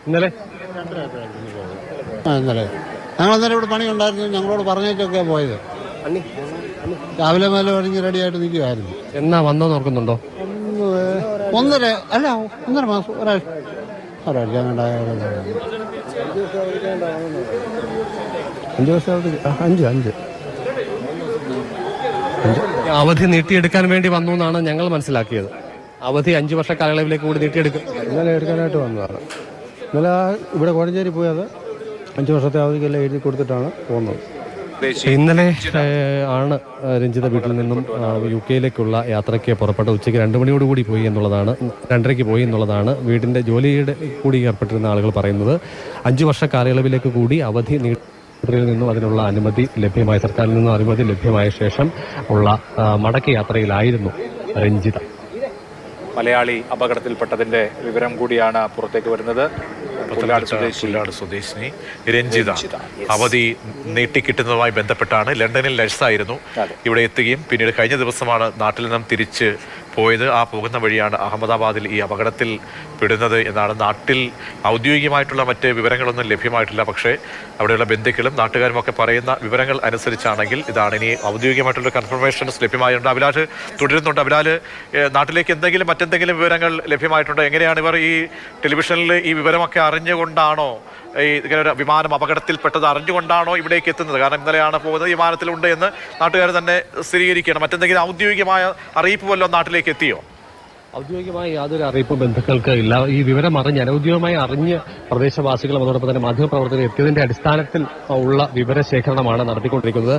ഇന്നലെ ഇന്നലെ ഞങ്ങളന്നേരം ഇവിടെ പണി ഉണ്ടായിരുന്നു. ഞങ്ങളോട് പറഞ്ഞിട്ടൊക്കെയാണ് പോയത്. രാവിലെ മേലെ ഒരുങ്ങി റെഡിയായിട്ട് നിൽക്കുമായിരുന്നു. എന്നാ വന്നോന്ന് ഓർക്കുന്നുണ്ടോ? ഒന്നര മാസം ഒരാഴ്ച അങ്ങോട്ടായ 5 ദിവസം അവധി നീട്ടിയെടുക്കാൻ വേണ്ടി വന്നു എന്നാണ് ഞങ്ങൾ മനസ്സിലാക്കിയത്. അവധി 5 വർഷ കാലയളവിലേക്ക് കൂടി നീട്ടിയെടുക്കും. ഇന്നലെ എടുക്കാനായിട്ട് വന്നതാണ്. ഇന്നലെ ഇവിടെ കോഴഞ്ചേരി പോയത് 5 വർഷത്തെ അവധിക്കെല്ലാം എഴുതി കൊടുത്തിട്ടാണ് പോകുന്നത്. ഇന്നലെ ആണ് രഞ്ജിത വീട്ടിൽ നിന്നും UK യാത്രയ്ക്ക് പുറപ്പെട്ട. ഉച്ചയ്ക്ക് 2 മണിയോടുകൂടി പോയി എന്നുള്ളതാണ്, 2:30 പോയി എന്നുള്ളതാണ് വീടിൻ്റെ ജോലിയുടെ കൂടി ഏർപ്പെട്ടിരുന്ന ആളുകൾ പറയുന്നത്. 5 വർഷ കാലയളവിലേക്ക് കൂടി അവധി ിൽ നിന്നും അതിനുള്ള അനുമതി ലഭ്യമായ, സർക്കാരിൽ നിന്നും അനുമതി ലഭ്യമായ ശേഷം ഉള്ള മടക്കയാത്രയിലായിരുന്നു രഞ്ജിത. മലയാളി അപകടത്തിൽപ്പെട്ടതിന്റെ വിവരം കൂടിയാണ് പുറത്തേക്ക് വരുന്നത്. പുല്ലാട് സ്വദേശിനി രഞ്ജിത അവധി നീട്ടിക്കിട്ടുന്നതുമായി ബന്ധപ്പെട്ടാണ് ലണ്ടനിൽ നഴ്സായിരുന്നു, ഇവിടെ എത്തുകയും പിന്നീട് കഴിഞ്ഞ ദിവസമാണ് നാട്ടിൽ നിന്നും തിരിച്ച് പോയത്. ആ പോകുന്ന വഴിയാണ് അഹമ്മദാബാദിൽ ഈ അപകടത്തിൽ പെടുന്നത് എന്നാണ്. നാട്ടിൽ ഔദ്യോഗികമായിട്ടുള്ള മറ്റ് വിവരങ്ങളൊന്നും ലഭ്യമായിട്ടില്ല. പക്ഷേ അവിടെയുള്ള ബന്ധുക്കളും നാട്ടുകാരും ഒക്കെ പറയുന്ന വിവരങ്ങൾ അനുസരിച്ചാണെങ്കിൽ ഇതാണ്. ഇനി ഔദ്യോഗികമായിട്ടുള്ള കൺഫർമേഷൻസ് ലഭ്യമായിട്ടുണ്ട്. അഭിലാഷ് തുടരുന്നുണ്ട്. അഭിലാഷ്, നാട്ടിലേക്ക് മറ്റെന്തെങ്കിലും വിവരങ്ങൾ ലഭ്യമായിട്ടുണ്ടോ? എങ്ങനെയാണ് ഇവർ ഈ ടെലിവിഷനിൽ ഈ വിവരമൊക്കെ അറിഞ്ഞുകൊണ്ടാണോ ഇങ്ങനെ ഒരു വിമാനം അപകടത്തിൽപ്പെട്ടത് അറിഞ്ഞുകൊണ്ടാണോ ഇവിടേക്ക് എത്തുന്നത്? കാരണം ഇന്നലെയാണ് പോകുന്നത്, വിമാനത്തിലുണ്ട് എന്ന് നാട്ടുകാർ തന്നെ സ്ഥിരീകരിക്കണം. മറ്റെന്തെങ്കിലും ഔദ്യോഗികമായ അറിയിപ്പ് വല്ലതും നാട്ടിലേക്ക് എത്തിയോ? ഔദ്യോഗികമായി യാതൊരു അറിയിപ്പ് ബന്ധുക്കൾക്ക് ഇല്ല. ഈ വിവരം അനൗദ്യോഗികമായി അറിഞ്ഞ് പ്രദേശവാസികളും അതോടൊപ്പം തന്നെ മാധ്യമപ്രവർത്തകർ എത്തിയതിന്റെ അടിസ്ഥാനത്തിൽ ഉള്ള വിവരശേഖരണമാണ് നടത്തിക്കൊണ്ടിരിക്കുന്നത്.